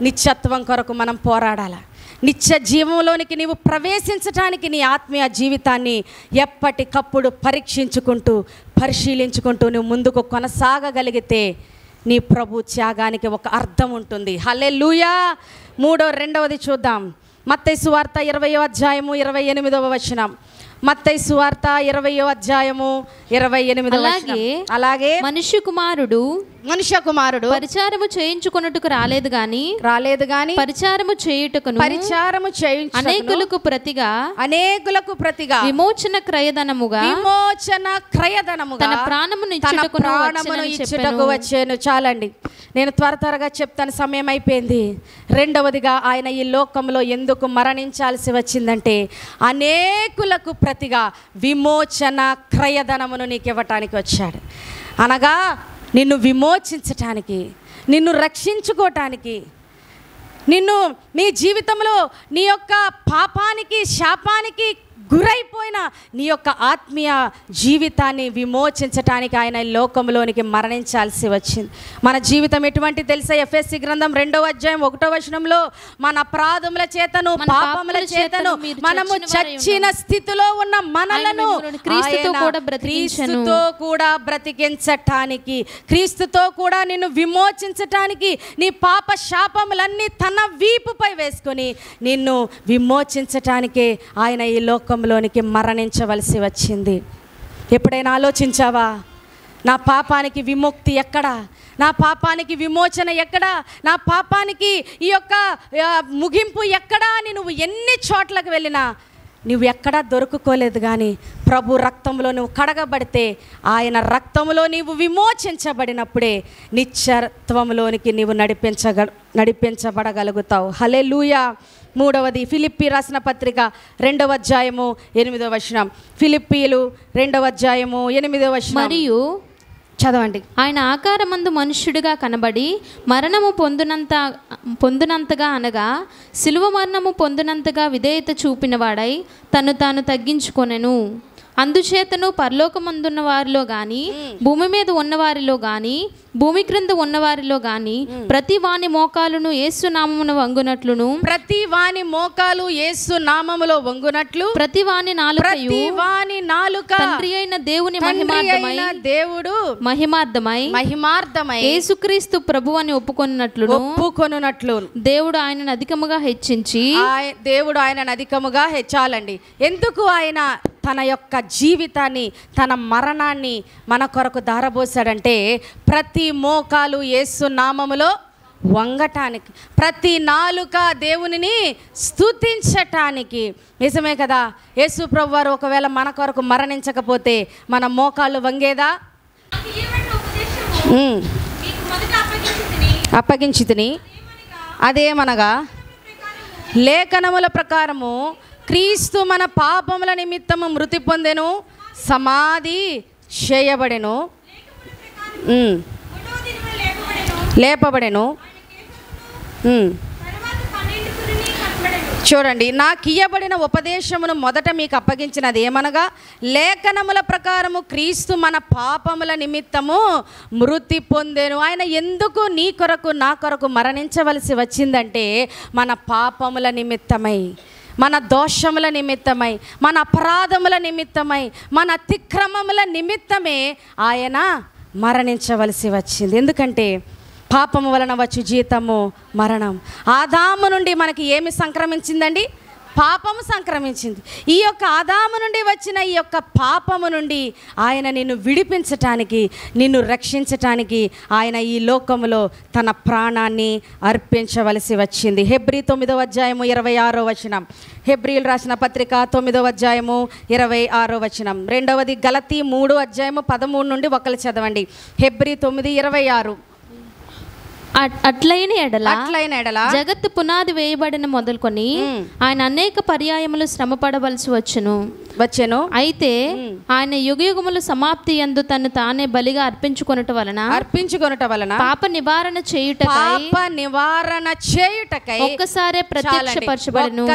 నిత్యత్వం కొరకు మనం పోరాడాలి. నిత్య జీవంలోనికి నీవు ప్రవేశించడానికి నీ ఆత్మీయ జీవితాన్ని ఎప్పటికప్పుడు పరీక్షించుకుంటూ పరిశీలించుకుంటూ నువ్వు ముందుకు కొనసాగగలిగితే నీ ప్రభు త్యాగానికి ఒక అర్థం ఉంటుంది. హల్లెలూయా. రెండవది చూద్దాం. మత్తయి సువార్త 20వ అధ్యాయము 28వ వచనం. మత్తయి సువార్త 20వ అధ్యాయము 28వ వచనం. అలాగే మనుష్య కుమారుడు పరిచారము చేయించుకొనుటకు రాలేదు గాని పరిచారము చేయుటకును అనేకులకు ప్రతిగా విమోచన క్రయధనముగా తన ప్రాణమును ఇచ్చుటకు వచ్చెను. చాలండి, నేను త్వరగా చెప్తాను, సమయం అయిపోయింది. రెండవదిగా ఆయన ఈ లోకంలో ఎందుకు మరణించాల్సి వచ్చిందంటే అనేకులకు ప్రతిగా విమోచన క్రయధనమును నీకు ఇవ్వటానికి వచ్చాడు. అనగా నిన్ను విమోచించటానికి, నిన్ను రక్షించుకోవటానికి, నిన్ను నీ జీవితంలో నీ యొక్క పాపానికి, శాపానికి గురైపోయిన నీ యొక్క ఆత్మీయ జీవితాన్ని విమోచించటానికి ఆయన ఈ లోకంలోనికి మరణించాల్సి వచ్చింది. మన జీవితం ఎటువంటి తెలుసా? ఎఫెసీ గ్రంథం 2వ అధ్యాయం 1వ వచనంలో, మన అపరాధముల చేతను, పాపముల చేతను మనము చచ్చిన స్థితిలో ఉన్న మనలను క్రీస్తుతో కూడా బ్రతికించటానికి, క్రీస్తుతో కూడా నిన్ను విమోచించటానికి, నీ పాప శాపములన్నీ తన వీపుపై వేసుకొని నిన్ను విమోచించటానికే ఆయన ఈ లోకంలోనికి మరణించవలసి వచ్చింది. ఎప్పుడైనా ఆలోచించావా? నా పాపానికి విముక్తి ఎక్కడ? నా పాపానికి విమోచన ఎక్కడ? నా పాపానికి ఈ యొక్క ముగింపు ఎక్కడా అని నువ్వు ఎన్ని చోట్లకు వెళ్ళినా నువ్వు ఎక్కడా దొరుకుకోలేదు. కానీ ప్రభు రక్తంలో నువ్వు కడగబడితే, ఆయన రక్తంలో నీవు విమోచించబడినప్పుడే నిత్యత్వంలోనికి నీవు నడిపించబడగలుగుతావు. హల్లెలూయా. మూడవది, ఫిలిప్పీ రాసిన పత్రిక 2వ అధ్యాయము 8వ వచనం. ఫిలిప్పీలు 2వ అధ్యాయము 8వ వచనం. మరియు చదవండి. ఆయన ఆకారమందు మనుష్యుడిగా కనబడి మరణము పొందునంతగా అనగా శిలువ మరణము పొందునంతగా విధేయత చూపినవాడై తను తాను తగ్గించుకొనెను. అందుచేతను పరలోకమందున్న వారిలో గాని, భూమి మీద ఉన్నవారిలో గాని, భూమి క్రింద ఉన్నవారిలో గాని ప్రతి వాని మోకాలును యేసు నామమున వంగునట్లును, ప్రతి వాని మోకాలు యేసు నామములో వంగునట్లు, ప్రతి వాని నాలుక తండ్రి అయిన దేవుని మహిమార్థమై యేసుక్రీస్తు ప్రభు అని ఒప్పుకొనున్నట్లు దేవుడు ఆయనను అధికముగా హెచ్చాలండి. ఎందుకు ఆయన తన యొక్క జీవితాన్ని, తన మరణాన్ని మన కొరకు ధారపోసాడంటే, ప్రతి మోకాలు యేసు నామములో వంగటానికి, ప్రతి నాలుక దేవునిని స్తుతించటానికి. నిజమే కదా? యేసు ప్రభు వారు ఒకవేళ మన కొరకు మరణించకపోతే మన మోకాళ్ళు వంగేదా? అప్పగించితిని. అదేమనగా లేఖనముల ప్రకారము క్రీస్తు మన పాపముల నిమిత్తము మృతి పొందెను, సమాధి చేయబడెను, లేపబడెను. చూడండి, నాకు ఇయ్యబడిన ఉపదేశమును మొదట మీకు అప్పగించినది ఏమనగా, లేఖనముల ప్రకారము క్రీస్తు మన పాపముల నిమిత్తము మృతి పొందెను. ఆయన ఎందుకు నీ కొరకు, నా కొరకు మరణించవలసి వచ్చిందంటే, మన పాపముల నిమిత్తమై, మన దోషముల నిమిత్తమై, మన అపరాధముల నిమిత్తమై, మన అతిక్రమముల నిమిత్తమే ఆయన మరణించవలసి వచ్చింది. ఎందుకంటే పాపము వలన వచ్చు జీతము మరణం. ఆదాము నుండి మనకి ఏమి సంక్రమించిందండి? పాపము సంక్రమించింది. ఈ యొక్క ఆదాము నుండి వచ్చిన ఈ యొక్క పాపము నుండి ఆయన నిన్ను విడిపించటానికి, నిన్ను రక్షించటానికి ఆయన ఈ లోకములో తన ప్రాణాన్ని అర్పించవలసి వచ్చింది. హెబ్రీ 9వ అధ్యాయము 26వ వచనం. హెబ్రీలు రాసిన పత్రిక 9వ అధ్యాయము 26వ వచనం. రెండవది గలతీ 3వ అధ్యాయము 13 నుండి ఒకరు చదవండి. హెబ్రీ 9:26. అట్లైన ఎడల జగత్తు పునాది వేయబడిన మొదలుకొని ఆయన అనేక పర్యాయములు శ్రమ పడవలసి వచ్చెను. అయితే ఆయన యుగయుగములు సమాప్తి యందు తను తానే బలిగా అర్పించుకొనుట వలన పాప నివారణ చేయుటకై ఒక్కసారే ప్రత్యక్షపరచబడెను.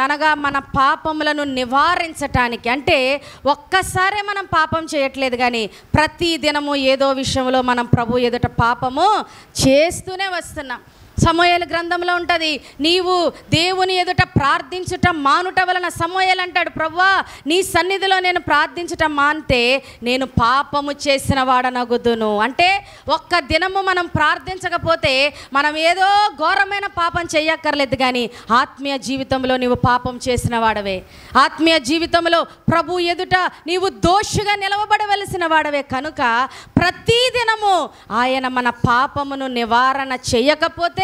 అనగా మన పాపములను నివారించటానికి. అంటే ఒక్కసారే మనం పాపం చేయట్లేదు, కానీ ప్రతి దినము ఏదో విషయంలో మనం ప్రభు ఎదుట పాపము చేస్తూనే వస్తున్నాం. సమూయేలు గ్రంథంలో ఉంటుంది, నీవు దేవుని ఎదుట ప్రార్థించుట మానుట వలన, సమూయేలు అంటాడు, ప్రభువా నీ సన్నిధిలో నేను ప్రార్థించుట మానితే నేను పాపము చేసిన వాడనగుదును. అంటే ఒక్క దినము మనం ప్రార్థించకపోతే మనం ఏదో ఘోరమైన పాపం చేయక్కర్లేదు, కానీ ఆత్మీయ జీవితంలో నీవు పాపం చేసిన వాడవే. ఆత్మీయ జీవితంలో ప్రభు ఎదుట నీవు దోషిగా నిలవబడవలసిన వాడవే. కనుక ప్రతిదినము ఆయన మన పాపమును నివారణ చేయకపోతే,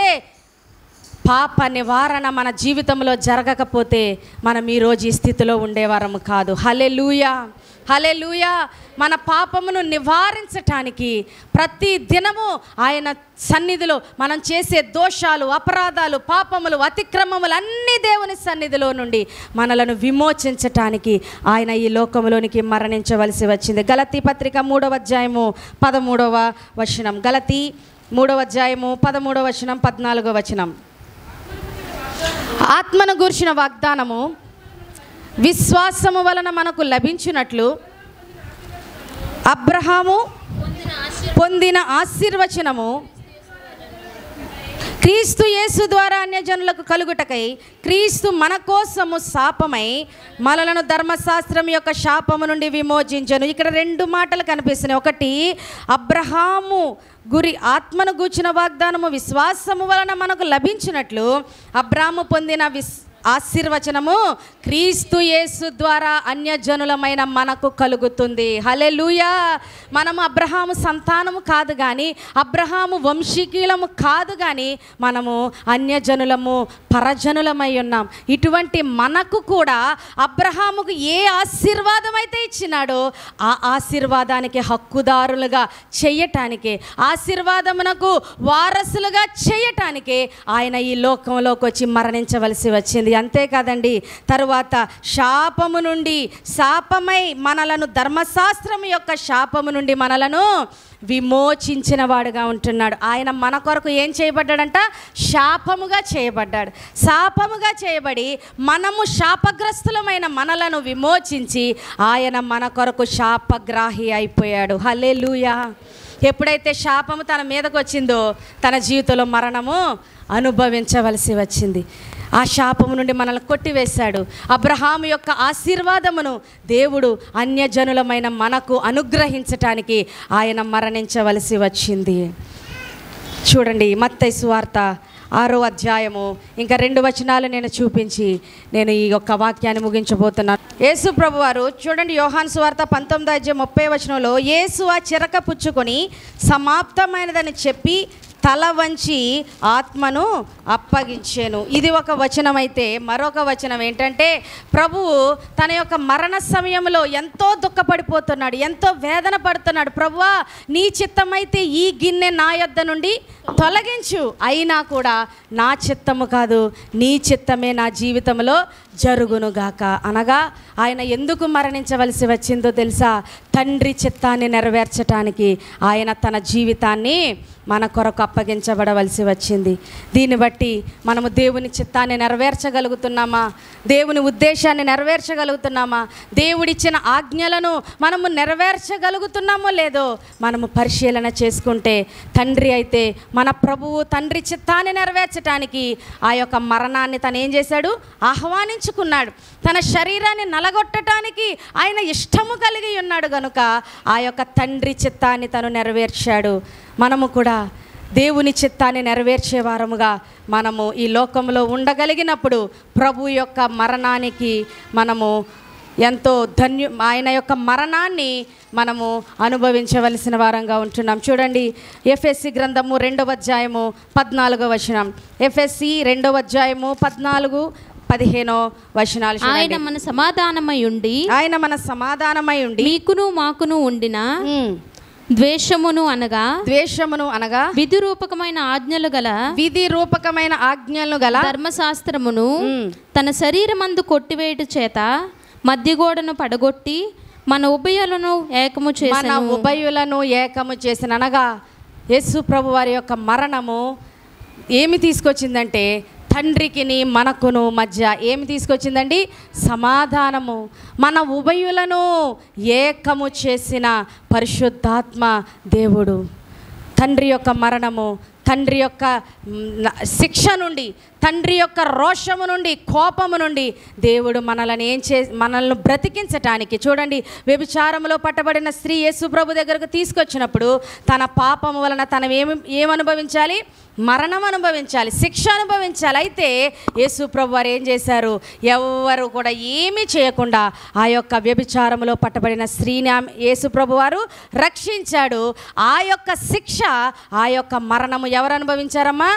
పాప నివారణ మన జీవితంలో జరగకపోతే మనం ఈరోజు ఈ స్థితిలో ఉండేవారము కాదు. హల్లెలూయా. హల్లెలూయా. మన పాపమును నివారించటానికి ప్రతి దినము ఆయన సన్నిధిలో మనం చేసే దోషాలు, అపరాధాలు, పాపములు, అతిక్రమములు అన్నీ దేవుని సన్నిధిలో నుండి మనలను విమోచించటానికి ఆయన ఈ లోకంలోనికి మరణించవలసి వచ్చింది. గలతీ పత్రిక 3వ అధ్యాయము 13వ వచనం. గలతీ 3వ అధ్యాయము 13వ వచనం, 14వ వచనం. ఆత్మను గూర్చిన వాగ్దానము విశ్వాసము వలన మనకు లభించినట్లు అబ్రహాము పొందిన ఆశీర్వచనము క్రీస్తు యేసు ద్వారా అన్యజనులకు కలుగుటకై క్రీస్తు మన కోసము శాపమై మనలను ధర్మశాస్త్రం యొక్క శాపము నుండి విమోచించెను. ఇక్కడ 2 మాటలు కనిపిస్తున్నాయి. ఒకటి, అబ్రహాము ఆత్మను గూర్చిన వాగ్దానము విశ్వాసము వలన మనకు లభించినట్లు అబ్రహాము పొందిన ఆశీర్వచనము క్రీస్తు యేసు ద్వారా అన్యజనులమైన మనకు కలుగుతుంది. హల్లెలూయా. మనము అబ్రహాము సంతానము కాదు కానీ, అబ్రహాము వంశీకులము కాదు కానీ, మనము అన్యజనులము, పరజనులమై ఉన్నాం. ఇటువంటి మనకు కూడా అబ్రహాముకు ఏ ఆశీర్వాదం అయితే ఇచ్చినాడో ఆ ఆశీర్వాదానికి హక్కుదారులుగా చేయటానికి, ఆశీర్వాదమునకు వారసులుగా చేయటానికి ఆయన ఈ లోకంలోకి వచ్చి మరణించవలసి వచ్చింది. అంతేకాదండి, తరువాత శాపము నుండి, శాపమై మనలను, ధర్మశాస్త్రం యొక్క శాపము నుండి మనలను విమోచించిన వాడుగా ఉంటున్నాడు. ఆయన మన కొరకు ఏం చేయబడ్డాడంట? శాపముగా చేయబడ్డాడు. శాపముగా చేయబడి మనము శాపగ్రస్తులమైన మనలను విమోచించి ఆయన మన కొరకు శాపగ్రాహి అయిపోయాడు. హల్లెలూయా. ఎప్పుడైతే శాపము తన మీదకు వచ్చిందో తన జీవితంలో మరణము అనుభవించవలసి వచ్చింది. ఆ శాపము నుండి మనల్ని కొట్టివేశాడు. అబ్రహాము యొక్క ఆశీర్వాదమును దేవుడు అన్యజనులమైన మనకు అనుగ్రహించటానికి ఆయన మరణించవలసి వచ్చింది. చూడండి, మత్తయి సువార్త 6వ అధ్యాయము ఇంకా 2 వచనాలు నేను చూపించి నేను ఈ యొక్క వాక్యాన్ని ముగించబోతున్నాను. యేసు ప్రభువారు చూడండి, యోహాను సువార్త 19వ అధ్యాయం 30వ వచనంలో, యేసు ఆ చిరక పుచ్చుకొని సమాప్తమైనదని చెప్పి తల వంచి ఆత్మను అప్పగించాను. ఇది ఒక వచనం. అయితే మరొక వచనం ఏంటంటే, ప్రభువు తన యొక్క మరణ సమయంలో ఎంతో దుఃఖపడిపోతున్నాడు, ఎంతో వేదన పడుతున్నాడు. ప్రభువా, నీ చిత్తమైతే ఈ గిన్నె నా యొద్ద నుండి తొలగించు, అయినా కూడా నా చిత్తము కాదు, నీ చిత్తమే నా జీవితంలో జరుగునుగాక. అనగా ఆయన ఎందుకు మరణించవలసి వచ్చిందో తెలుసా? తండ్రి చిత్తాన్ని నెరవేర్చటానికి ఆయన తన జీవితాన్ని మన కొరకు అప్పగించబడవలసి వచ్చింది. దీన్ని బట్టి మనము దేవుని చిత్తాన్ని నెరవేర్చగలుగుతున్నామా? దేవుని ఉద్దేశాన్ని నెరవేర్చగలుగుతున్నామా? దేవుడిచ్చిన ఆజ్ఞలను మనము నెరవేర్చగలుగుతున్నామో లేదో మనము పరిశీలన చేసుకుంటే, తండ్రి అయితే మన ప్రభువు తండ్రి చిత్తాన్ని నెరవేర్చడానికి ఆ యొక్క మరణాన్ని తను ఏం చేశాడు? ఆహ్వానించుకున్నాడు. తన శరీరాన్ని నలగొట్టడానికి ఆయన ఇష్టము కలిగి ఉన్నాడు కనుక ఆ యొక్క తండ్రి చిత్తాన్ని తను నెరవేర్చాడు. మనము కూడా దేవుని చిత్తాన్ని నెరవేర్చే వారముగా మనము ఈ లోకంలో ఉండగలిగినప్పుడు ప్రభు యొక్క మరణానికి మనము ఎంతో ఆయన యొక్క మరణాన్ని మనము అనుభవించవలసిన వారంగా ఉంటున్నాం. చూడండి, ఎఫెసీ గ్రంథము 2వ అధ్యాయము 14వ వచనం. ఎఫెసీ 2వ అధ్యాయము 14-15 వచనాలు. ఆయన మన సమాధానమై ఉండి మీకును మాకును ఉండిన ద్వేషమును అనగా విధి రూపకమైన ఆజ్ఞలు గల ధర్మశాస్త్రమును తన శరీరమందు కొట్టివేయుట చేత మధ్యగోడను పడగొట్టి మన ఉభయులను ఏకము చేసిన అనగా యేసు ప్రభు వారి యొక్క మరణము ఏమి తీసుకొచ్చిందంటే, తండ్రికిని మనకును మధ్య ఏమి తీసుకొచ్చిందండి? సమాధానము. మన ఉభయులను ఏకము చేసిన పరిశుద్ధాత్మ దేవుడు. తండ్రి యొక్క మరణము, తండ్రి యొక్క శిక్ష నుండి, తండ్రి యొక్క రోషము నుండి, కోపము నుండి దేవుడు మనల్ని బ్రతికించటానికి. చూడండి, వ్యభిచారములో పట్టబడిన స్త్రీ యేసు ప్రభు దగ్గరకు తీసుకొచ్చినప్పుడు తన పాపము వలన తను ఏమనుభవించాలి? మరణం అనుభవించాలి, శిక్ష అనుభవించాలి. అయితే యేసు ప్రభు వారు ఏం చేశారు? ఎవరు కూడా ఏమీ చేయకుండా ఆ యొక్క వ్యభిచారములో పట్టబడిన స్త్రీని యేసు ప్రభు వారు రక్షించాడు. ఆ యొక్క శిక్ష, ఆ యొక్క మరణము ఎవరు అనుభవించారమ్మా?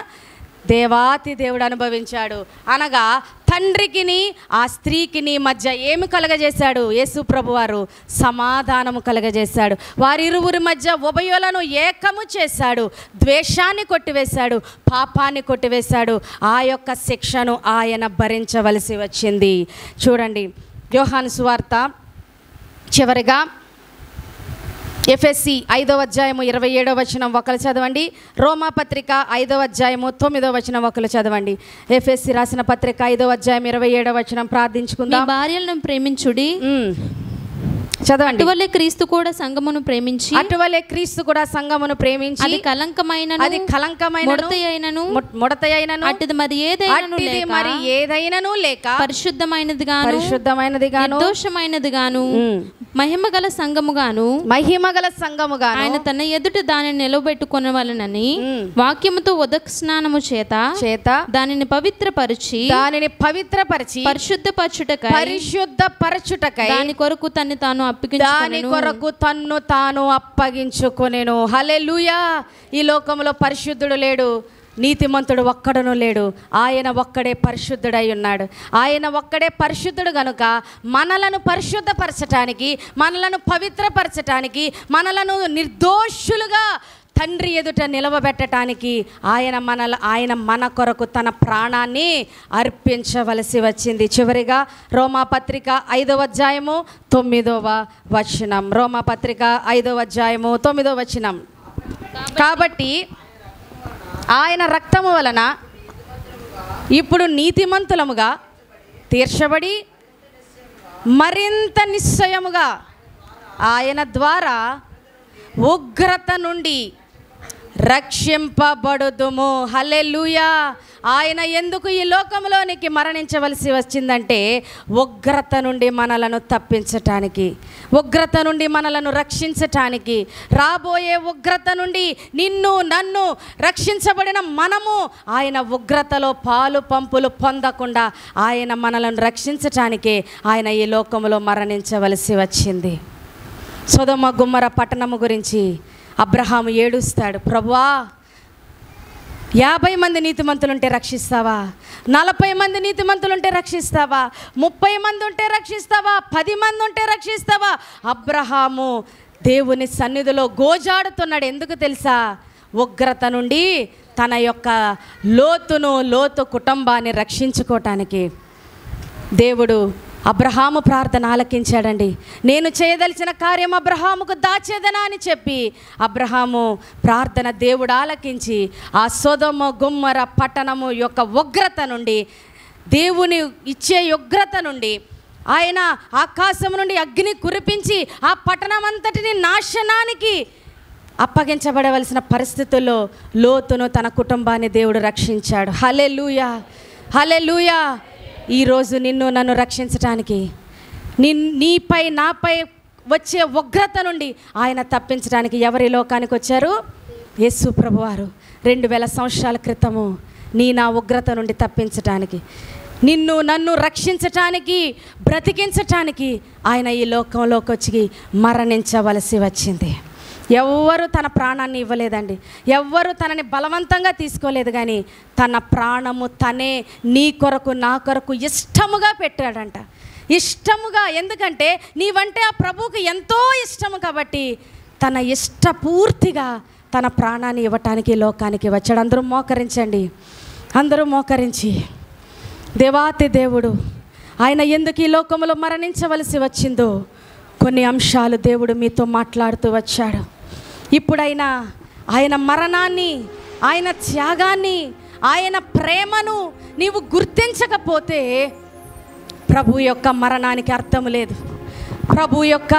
దేవాతి దేవుడు అనుభవించాడు. అనగా తండ్రికిని ఆ స్త్రీకిని మధ్య ఏమి కలగజేశాడు? యేసు ప్రభువారు సమాధానము కలగజేశాడు. వారిరువురి మధ్య ఉభయులను ఏకము చేశాడు. ద్వేషాన్ని కొట్టివేశాడు, పాపాన్ని కొట్టివేశాడు. ఆ యొక్క శిక్షను ఆయన భరించవలసి వచ్చింది. చూడండి, యోహాను సువార్త చివరిగా ఎఫెసీ 5వ అధ్యాయము 27వ వచనం ఒకరు చదవండి. రోమాపత్రిక 5వ అధ్యాయము 9వ వచనం ఒకరు చదవండి. ఎఫెసీ రాసిన పత్రిక 5వ అధ్యాయం 27వ వచనం ప్రార్థించుకుందాం. భార్యలను ప్రేమించుడి, చదవండి. అటువలే క్రీస్తు కూడా సంఘమును ప్రేమించి, అటువలే క్రీస్తు కూడా సంఘమును ప్రేమించి, అది కలంకమైన ముడతయైనను అట్టిది మరి ఏదైనను లేక పరిశుద్ధమైనదిగాను నిర్దోషమైనదిగాను మహిమగల సంఘముగాను ఆయన తన ఎదుట దానిని నిలబెట్టుకొనవలెనని వాక్యముతో ఉదక స్నానము చేత దానిని పవిత్రపరిచి పరిశుద్ధపరచుటకై దాని కొరకు తన్ను తాను అప్పగించుకొనెను. హల్లెలూయా. ఈ లోకంలో పరిశుద్ధుడు లేడు, నీతిమంతుడు ఒక్కడను లేడు. ఆయన ఒక్కడే పరిశుద్ధుడై ఉన్నాడు. ఆయన ఒక్కడే పరిశుద్ధుడు గనుక మనలను పరిశుద్ధపరచటానికి, మనలను పవిత్రపరచటానికి, మనలను నిర్దోషులుగా తండ్రి ఎదుట నిలవబెట్టడానికి ఆయన మన కొరకు తన ప్రాణాన్ని అర్పించవలసి వచ్చింది. చివరిగా రోమాపత్రిక 5వ అధ్యాయము 9వ వచనం. రోమాపత్రిక 5వ అధ్యాయము 9వ వచనం. కాబట్టి ఆయన రక్తము వలన ఇప్పుడు నీతిమంతులముగా తీర్చబడి మరింత నిశ్చయముగా ఆయన ద్వారా ఉగ్రత నుండి రక్షింపబడుదుము. హల్లెలూయా. ఆయన ఎందుకు ఈ లోకంలోనికి మరణించవలసి వచ్చిందంటే ఉగ్రత నుండి మనలను తప్పించటానికి, ఉగ్రత నుండి మనలను రక్షించటానికి, రాబోయే ఉగ్రత నుండి నిన్ను నన్ను రక్షించబడిన మనము ఆయన ఉగ్రతలో పాలు పంపులు పొందకుండా ఆయన మనలను రక్షించటానికే ఆయన ఈ లోకంలో మరణించవలసి వచ్చింది. సొదొమ గుమ్మర పట్టణము గురించి అబ్రహాము ఏడుస్తాడు. ప్రభువా, 50 మంది నీతిమంతులుంటే రక్షిస్తావా? 40 మంది నీతిమంతులుంటే రక్షిస్తావా? 30 మంది ఉంటే రక్షిస్తావా? 10 మంది ఉంటే రక్షిస్తావా? అబ్రహాము దేవుని సన్నిధిలో గోజాడుతున్నాడు. ఎందుకు తెలుసా? ఉగ్రత నుండి తన యొక్క లోతు కుటుంబాన్ని రక్షించుకోవటానికి దేవుడు అబ్రహాము ప్రార్థన ఆలకించాడండి. నేను చేయదలిచిన కార్యం అబ్రహాముకు దాచేదనా అని చెప్పి అబ్రహాము ప్రార్థన దేవుడు ఆలకించి ఆ సొదొమ గుమ్మర పట్టణము యొక్క ఉగ్రత నుండి, దేవుని ఇచ్చే ఉగ్రత నుండి ఆయన ఆకాశం నుండి అగ్ని కురిపించి ఆ పట్టణం అంతటిని నాశనానికి అప్పగించబడవలసిన పరిస్థితుల్లో లోతును తన కుటుంబాన్ని దేవుడు రక్షించాడు. హల్లెలూయా, హల్లెలూయా. ఈరోజు నిన్ను నన్ను రక్షించటానికి, నీపై నాపై వచ్చే ఉగ్రత నుండి ఆయన తప్పించడానికి ఎవరి లోకానికి వచ్చారు? యేసు ప్రభువారు 2000 సంవత్సరాల క్రితము నా ఉగ్రత నుండి తప్పించటానికి, నిన్ను నన్ను రక్షించటానికి, బ్రతికించటానికి ఆయన ఈ లోకంలోకి వచ్చి మరణించవలసి వచ్చింది. ఎవ్వరు తన ప్రాణాన్ని ఇవ్వలేదండి, ఎవ్వరు తనని బలవంతంగా తీసుకోలేదు. కానీ తన ప్రాణము తనే నీ కొరకు నా కొరకు ఇష్టముగా పెట్టాడంట. ఇష్టముగా. ఎందుకంటే నీవంటే ఆ ప్రభువుకి ఎంతో ఇష్టము కాబట్టి తన ఇష్టపూర్తిగా తన ప్రాణాన్ని ఇవ్వటానికి లోకానికి వచ్చాడు. అందరూ మోకరించండి. అందరూ మోకరించి, దేవాతి దేవుడు ఆయన ఎందుకు ఈ లోకంలో మరణించవలసి వచ్చిందో కొన్ని అంశాలు దేవుడు మీతో మాట్లాడుతూ వచ్చాడు. ఇప్పుడైనా ఆయన మరణాన్ని, ఆయన త్యాగాన్ని, ఆయన ప్రేమను నీవు గుర్తించకపోతే ప్రభు యొక్క మరణానికి అర్థం లేదు, ప్రభు యొక్క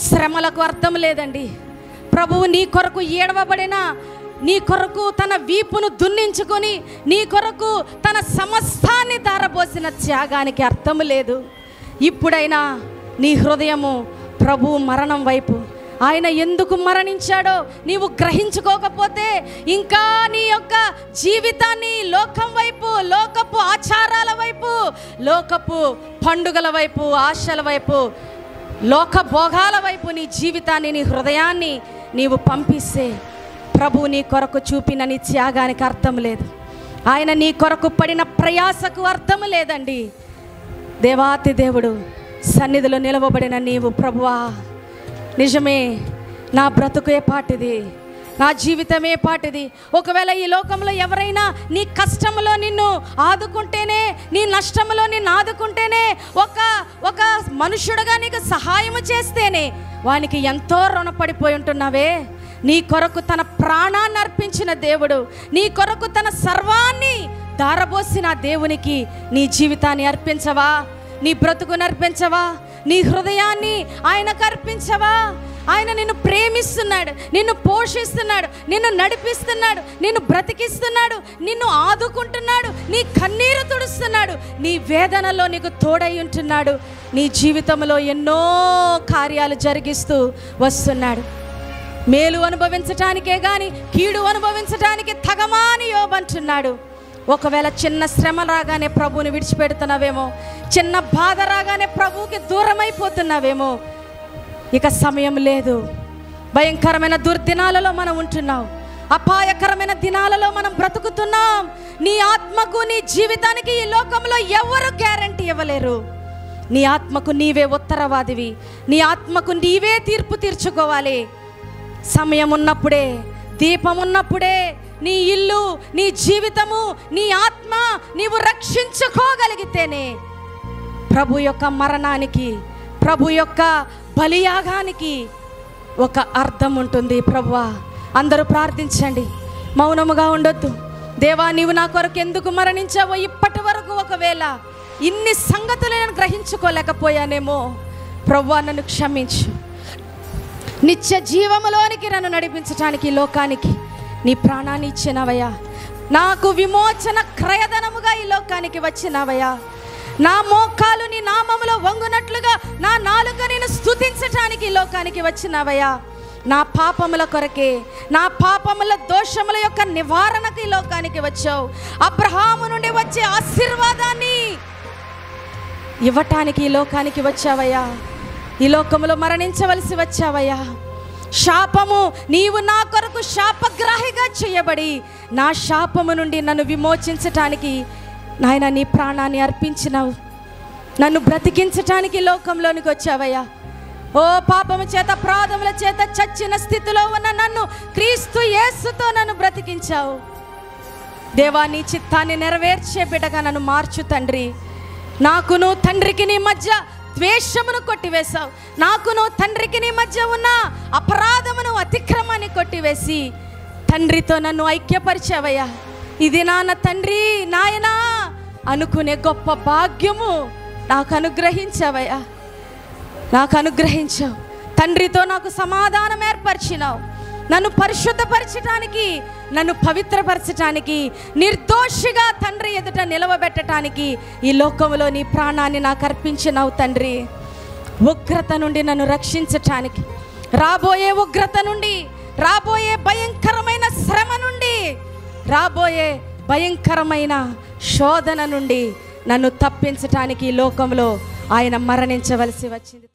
శ్రమలకు అర్థం లేదండి. ప్రభువు నీ కొరకు ఏడవబడిన, నీ కొరకు తన వీపును దున్నించుకొని నీ కొరకు తన సమస్తాన్ని ధారపోసిన త్యాగానికి అర్థం లేదు. ఇప్పుడైనా నీ హృదయము ప్రభు మరణం వైపు, ఆయన ఎందుకు మరణించాడో నీవు గ్రహించుకోకపోతే ఇంకా నీ యొక్క జీవితాన్ని లోకం వైపు, లోకపు ఆచారాల వైపు, లోకపు పండుగల వైపు, ఆశల వైపు, లోక భోగాల వైపు నీ జీవితాన్ని, నీ హృదయాన్ని నీవు పంపిస్తే ప్రభు నీ కొరకు చూపిన నీ త్యాగానికి అర్థం లేదు. ఆయన నీ కొరకు పడిన ప్రయాసకు అర్థము లేదండి. దేవాతి దేవుడు సన్నిధిలో నిలవబడిన నీవు, ప్రభువా నిజమే, నా బ్రతుకే పాటిది, నా జీవితమే పాటిది. ఒకవేళ ఈ లోకంలో ఎవరైనా నీ కష్టంలో నిన్ను ఆదుకుంటేనే, నీ నష్టంలో నిన్ను ఆదుకుంటేనే, ఒక మనుషుడుగా నీకు సహాయము చేస్తేనే వానికి ఎంతో రుణపడిపోయి ఉంటున్నావే. నీ కొరకు తన ప్రాణాన్ని అర్పించిన దేవుడు, నీ కొరకు తన సర్వాన్ని దారబోసిన దేవునికి నీ జీవితాన్ని అర్పించవా? నీ బ్రతుకును అర్పించవా? నీ హృదయాన్ని ఆయనకు అర్పించవా? ఆయన నిన్ను ప్రేమిస్తున్నాడు, నిన్ను పోషిస్తున్నాడు, నిన్ను నడిపిస్తున్నాడు, నిన్ను బ్రతికిస్తున్నాడు, నిన్ను ఆదుకుంటున్నాడు, నీ కన్నీరు తుడుస్తున్నాడు, నీ వేదనలో నీకు తోడై ఉంటున్నాడు, నీ జీవితంలో ఎన్నో కార్యాలు జరిగిస్తూ వస్తున్నాడు. మేలు అనుభవించటానికే కానీ కీడు అనుభవించటానికి తగమా అని యోబు అంటున్నాడు. ఒకవేళ చిన్న శ్రమ రాగానే ప్రభువుని విడిచిపెడుతున్నావేమో, చిన్న బాధ రాగానే ప్రభువుకి దూరం అయిపోతున్నావేమో, ఇక సమయం లేదు. భయంకరమైన దుర్దినాలలో మనం ఉంటున్నాం, అపాయకరమైన దినాలలో మనం బ్రతుకుతున్నాం. నీ ఆత్మకు, నీ జీవితానికి ఈ లోకంలో ఎవరు గ్యారంటీ ఇవ్వలేరు. నీ ఆత్మకు నీవే ఉత్తరవాదివి, నీ ఆత్మకు నీవే తీర్పు తీర్చుకోవాలి. సమయం ఉన్నప్పుడే, దీపం ఉన్నప్పుడే నీ ఇల్లు, నీ జీవితము, నీ ఆత్మ నీవు రక్షించుకోగలిగితేనే ప్రభు యొక్క మరణానికి, ప్రభు యొక్క బలియాగానికి ఒక అర్థం ఉంటుంది. ప్రభువా, అందరూ ప్రార్థించండి, మౌనముగా ఉండొద్దు. దేవా, నీవు నా కొరకు ఎందుకు మరణించావో ఇప్పటి వరకు ఒకవేళ ఇన్ని సంగతులు నేను గ్రహించుకోలేకపోయానేమో, ప్రభువా నన్ను క్షమించు. నిత్య జీవములోనికి నన్ను నడిపించటానికి ఈ లోకానికి నీ ప్రాణాన్ని ఇచ్చినవయ్యా. నాకు విమోచన క్రయధనముగా ఈ లోకానికి వచ్చినవయ్యా. నా మోకాలు నీ నామములో వంగునట్లుగా నా నాలుక నేను స్తుతించటానికి ఈ లోకానికి వచ్చినవయ్యా. నా పాపముల కొరకే, నా పాపముల దోషముల యొక్క నివారణకు ఈ లోకానికి వచ్చావు. అబ్రహాము నుండి వచ్చే ఆశీర్వాదాన్ని ఇవ్వటానికి ఈ లోకానికి వచ్చావయ్యా. ఈ లోకములో మరణించవలసి వచ్చావయ్యా. శాపము, నీవు నా కొరకు శాపగ్రాహిగా చేయబడి నా శాపము నుండి నన్ను విమోచించటానికి నాయన నీ ప్రాణాన్ని అర్పించినావు. నన్ను బ్రతికించటానికి లోకంలోనికి వచ్చావయ్యా. ఓ పాపము చేత, అపరాధముల చేత చచ్చిన స్థితిలో ఉన్న నన్ను క్రీస్తు యేసుతో నన్ను బ్రతికించావు. దేవా, నీ చిత్తాన్ని నెరవేర్చే బిడ్డగా నన్ను మార్చు తండ్రి. నాకును తండ్రికి నీ మధ్య ద్వేషమును కొట్టివేశావు. నాకును తండ్రికి నీ మధ్య ఉన్న అపరాధమును, అతిక్రమాన్ని కొట్టివేసి తండ్రితో నన్ను ఐక్యపరిచావయ్యా. ఇది నాన్న తండ్రి, నాయనా అనుకునే గొప్ప భాగ్యము నాకు అనుగ్రహించావయ్యా. నాకు అనుగ్రహించావు. తండ్రితో నాకు సమాధానం ఏర్పరిచినావు. నన్ను పరిశుద్ధపరచటానికి, నన్ను పవిత్రపరచటానికి, నిర్దోషిగా తండ్రి ఎదుట నిలవబెట్టడానికి ఈ లోకంలో నీ ప్రాణాన్ని నాకు అర్పించినావు తండ్రి. ఉగ్రత నుండి నన్ను రక్షించటానికి, రాబోయే ఉగ్రత నుండి, రాబోయే భయంకరమైన శ్రమ నుండి, రాబోయే భయంకరమైన శోధన నుండి నన్ను తప్పించటానికి ఈ లోకంలో ఆయన మరణించవలసి వచ్చింది.